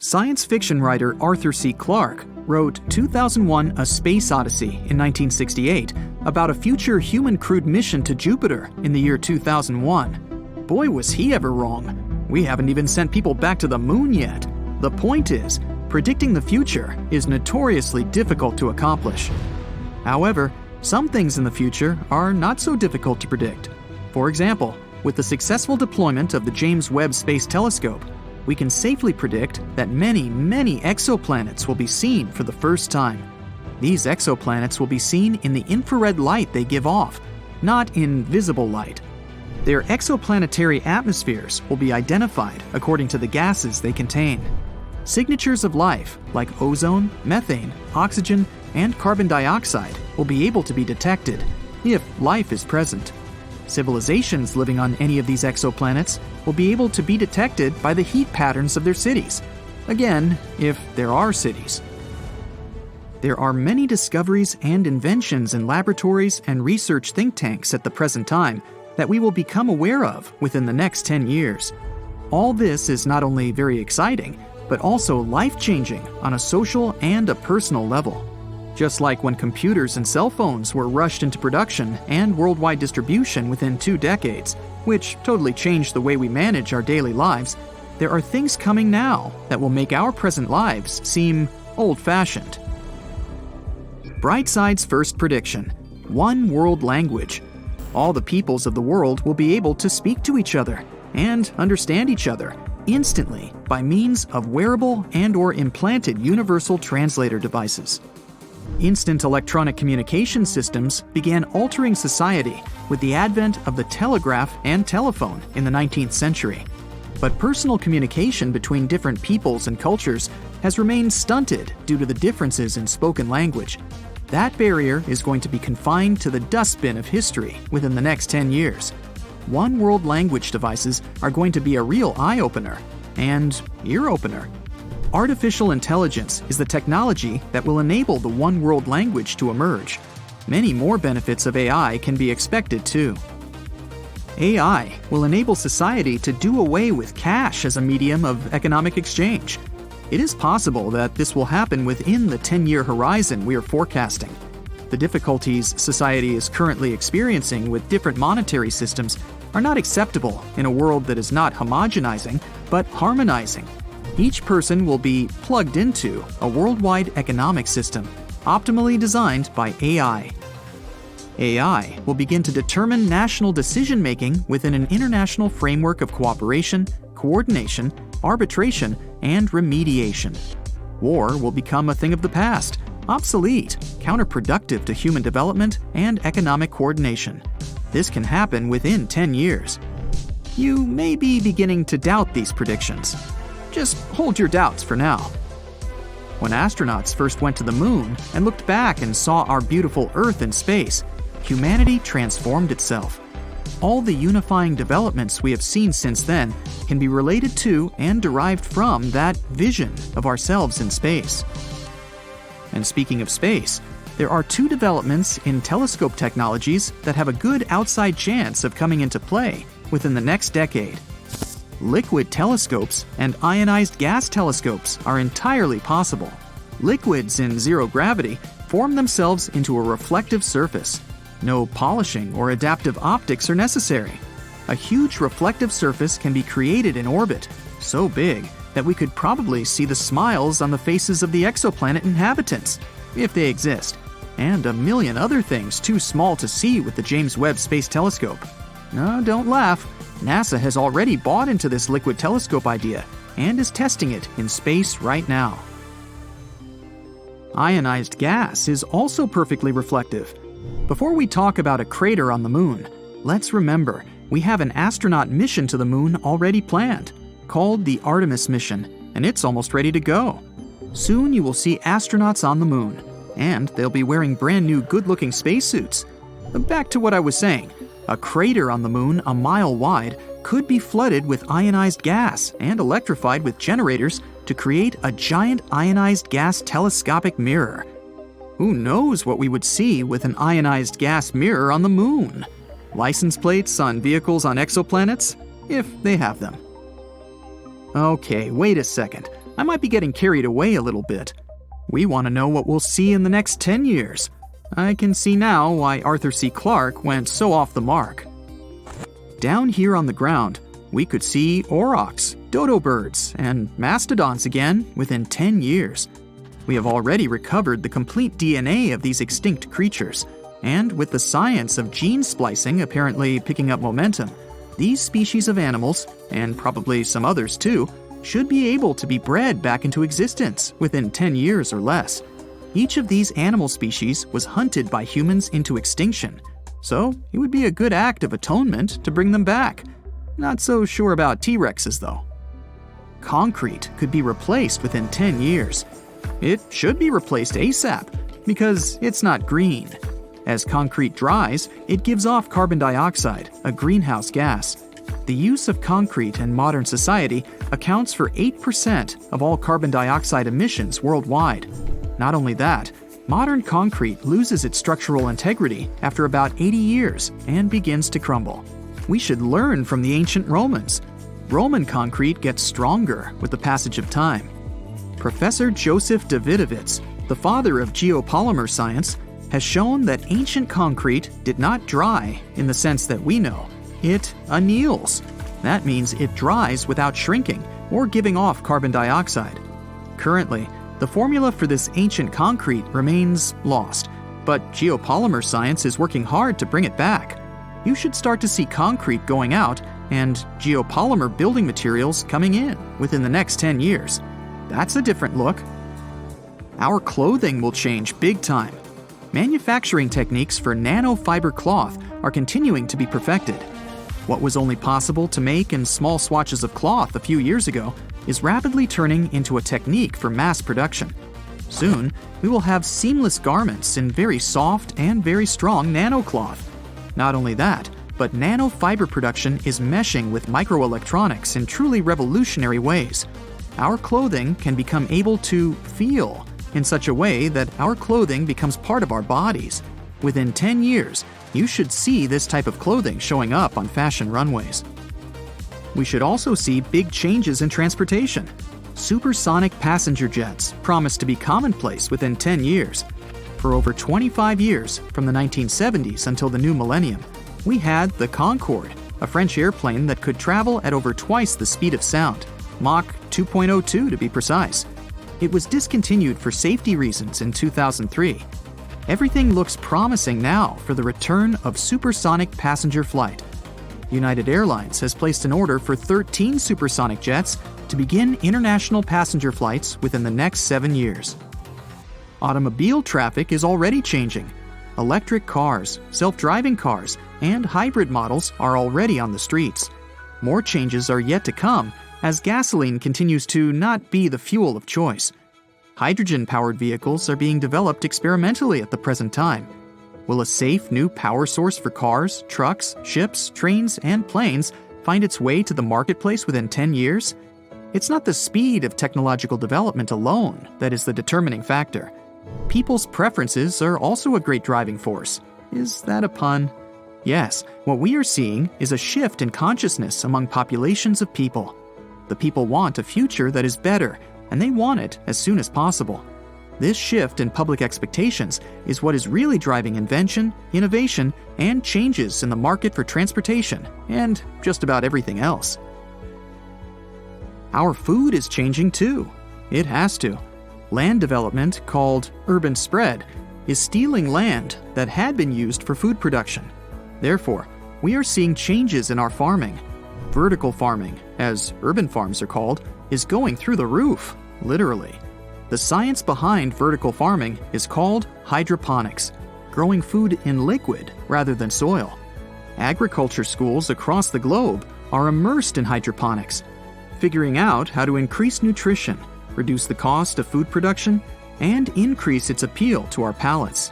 Science fiction writer Arthur C. Clarke wrote 2001: A Space Odyssey in 1968 about a future human-crewed mission to Jupiter in the year 2001. Boy, was he ever wrong. We haven't even sent people back to the moon yet. The point is, predicting the future is notoriously difficult to accomplish. However, some things in the future are not so difficult to predict. For example, with the successful deployment of the James Webb Space Telescope, we can safely predict that many, many exoplanets will be seen for the first time. These exoplanets will be seen in the infrared light they give off, not in visible light. Their exoplanetary atmospheres will be identified according to the gases they contain. Signatures of life, like ozone, methane, oxygen, and carbon dioxide, will be able to be detected, if life is present. Civilizations living on any of these exoplanets will be able to be detected by the heat patterns of their cities. Again, if there are cities. There are many discoveries and inventions in laboratories and research think tanks at the present time that we will become aware of within the next 10 years. All this is not only very exciting, but also life-changing on a social and a personal level. Just like when computers and cell phones were rushed into production and worldwide distribution within 2 decades, which totally changed the way we manage our daily lives, there are things coming now that will make our present lives seem old-fashioned. Brightside's first prediction: one world language. All the peoples of the world will be able to speak to each other and understand each other instantly by means of wearable and/or implanted universal translator devices. Instant electronic communication systems began altering society with the advent of the telegraph and telephone in the 19th century. But personal communication between different peoples and cultures has remained stunted due to the differences in spoken language. That barrier is going to be confined to the dustbin of history within the next 10 years. One world language devices are going to be a real eye-opener and ear-opener. Artificial intelligence is the technology that will enable the one world language to emerge. Many more benefits of AI can be expected too. AI will enable society to do away with cash as a medium of economic exchange. It is possible that this will happen within the 10-year horizon we are forecasting. The difficulties society is currently experiencing with different monetary systems are not acceptable in a world that is not homogenizing, but harmonizing. Each person will be plugged into a worldwide economic system, optimally designed by AI. AI will begin to determine national decision-making within an international framework of cooperation, coordination, arbitration, and remediation. War will become a thing of the past, obsolete, counterproductive to human development and economic coordination. This can happen within 10 years. You may be beginning to doubt these predictions. Just hold your doubts for now. When astronauts first went to the moon and looked back and saw our beautiful Earth in space, humanity transformed itself. All the unifying developments we have seen since then can be related to and derived from that vision of ourselves in space. And speaking of space, there are 2 developments in telescope technologies that have a good outside chance of coming into play within the next decade. Liquid telescopes and ionized gas telescopes are entirely possible. Liquids in zero gravity form themselves into a reflective surface. No polishing or adaptive optics are necessary. A huge reflective surface can be created in orbit, so big that we could probably see the smiles on the faces of the exoplanet inhabitants, if they exist, and a million other things too small to see with the James Webb Space Telescope. No, don't laugh. NASA has already bought into this liquid telescope idea and is testing it in space right now. Ionized gas is also perfectly reflective. Before we talk about a crater on the moon, let's remember we have an astronaut mission to the moon already planned, called the Artemis mission, and it's almost ready to go. Soon you will see astronauts on the moon, and they'll be wearing brand new good-looking spacesuits. Back to what I was saying. A crater on the moon a mile wide could be flooded with ionized gas and electrified with generators to create a giant ionized gas telescopic mirror. Who knows what we would see with an ionized gas mirror on the moon? License plates on vehicles on exoplanets? If they have them. Okay, wait a second. I might be getting carried away a little bit. We want to know what we'll see in the next 10 years. I can see now why Arthur C. Clarke went so off the mark. Down here on the ground, we could see aurochs, dodo birds, and mastodons again within 10 years. We have already recovered the complete DNA of these extinct creatures, and with the science of gene splicing apparently picking up momentum, these species of animals, and probably some others too, should be able to be bred back into existence within 10 years or less. Each of these animal species was hunted by humans into extinction, so it would be a good act of atonement to bring them back. Not so sure about T-Rexes though. Concrete could be replaced within 10 years. It should be replaced ASAP because it's not green. As concrete dries, it gives off carbon dioxide, a greenhouse gas. The use of concrete in modern society accounts for 8% of all carbon dioxide emissions worldwide. Not only that, modern concrete loses its structural integrity after about 80 years and begins to crumble. We should learn from the ancient Romans. Roman concrete gets stronger with the passage of time. Professor Joseph Davidovits, the father of geopolymer science, has shown that ancient concrete did not dry in the sense that we know. It anneals. That means it dries without shrinking or giving off carbon dioxide. Currently, the formula for this ancient concrete remains lost, but geopolymer science is working hard to bring it back. You should start to see concrete going out and geopolymer building materials coming in within the next 10 years. That's a different look. Our clothing will change big time. Manufacturing techniques for nanofiber cloth are continuing to be perfected. What was only possible to make in small swatches of cloth a few years ago is rapidly turning into a technique for mass production. Soon, we will have seamless garments in very soft and very strong nanocloth. Not only that, but nanofiber production is meshing with microelectronics in truly revolutionary ways. Our clothing can become able to feel in such a way that our clothing becomes part of our bodies. Within 10 years, you should see this type of clothing showing up on fashion runways. We should also see big changes in transportation. Supersonic passenger jets promise to be commonplace within 10 years. For over 25 years, from the 1970s until the new millennium, we had the Concorde, a French airplane that could travel at over twice the speed of sound, Mach 2.02 to be precise. It was discontinued for safety reasons in 2003. Everything looks promising now for the return of supersonic passenger flight. United Airlines has placed an order for 13 supersonic jets to begin international passenger flights within the next 7 years. Automobile traffic is already changing. Electric cars, self-driving cars, and hybrid models are already on the streets. More changes are yet to come as gasoline continues to not be the fuel of choice. Hydrogen-powered vehicles are being developed experimentally at the present time. Will a safe new power source for cars, trucks, ships, trains, and planes find its way to the marketplace within 10 years? It's not the speed of technological development alone that is the determining factor. People's preferences are also a great driving force. Is that a pun? Yes, what we are seeing is a shift in consciousness among populations of people. The people want a future that is better, and they want it as soon as possible. This shift in public expectations is what is really driving invention, innovation, and changes in the market for transportation, and just about everything else. Our food is changing too. It has to. Land development, called urban spread, is stealing land that had been used for food production. Therefore, we are seeing changes in our farming. Vertical farming, as urban farms are called, is going through the roof, literally. The science behind vertical farming is called hydroponics, growing food in liquid rather than soil. Agriculture schools across the globe are immersed in hydroponics, figuring out how to increase nutrition, reduce the cost of food production, and increase its appeal to our palates.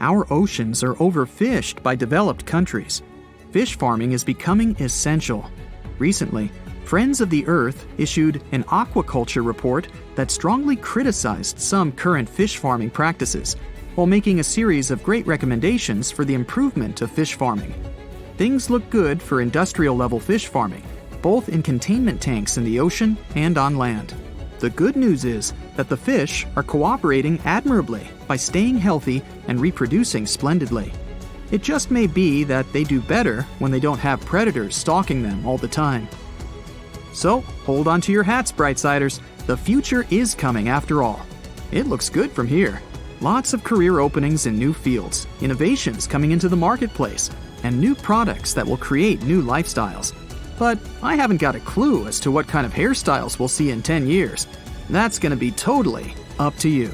Our oceans are overfished by developed countries. Fish farming is becoming essential. Recently, Friends of the Earth issued an aquaculture report that strongly criticized some current fish farming practices, while making a series of great recommendations for the improvement of fish farming. Things look good for industrial-level fish farming, both in containment tanks in the ocean and on land. The good news is that the fish are cooperating admirably by staying healthy and reproducing splendidly. It just may be that they do better when they don't have predators stalking them all the time. So, hold on to your hats, Brightsiders. The future is coming after all. It looks good from here. Lots of career openings in new fields, innovations coming into the marketplace, and new products that will create new lifestyles. But I haven't got a clue as to what kind of hairstyles we'll see in 10 years. That's going to be totally up to you.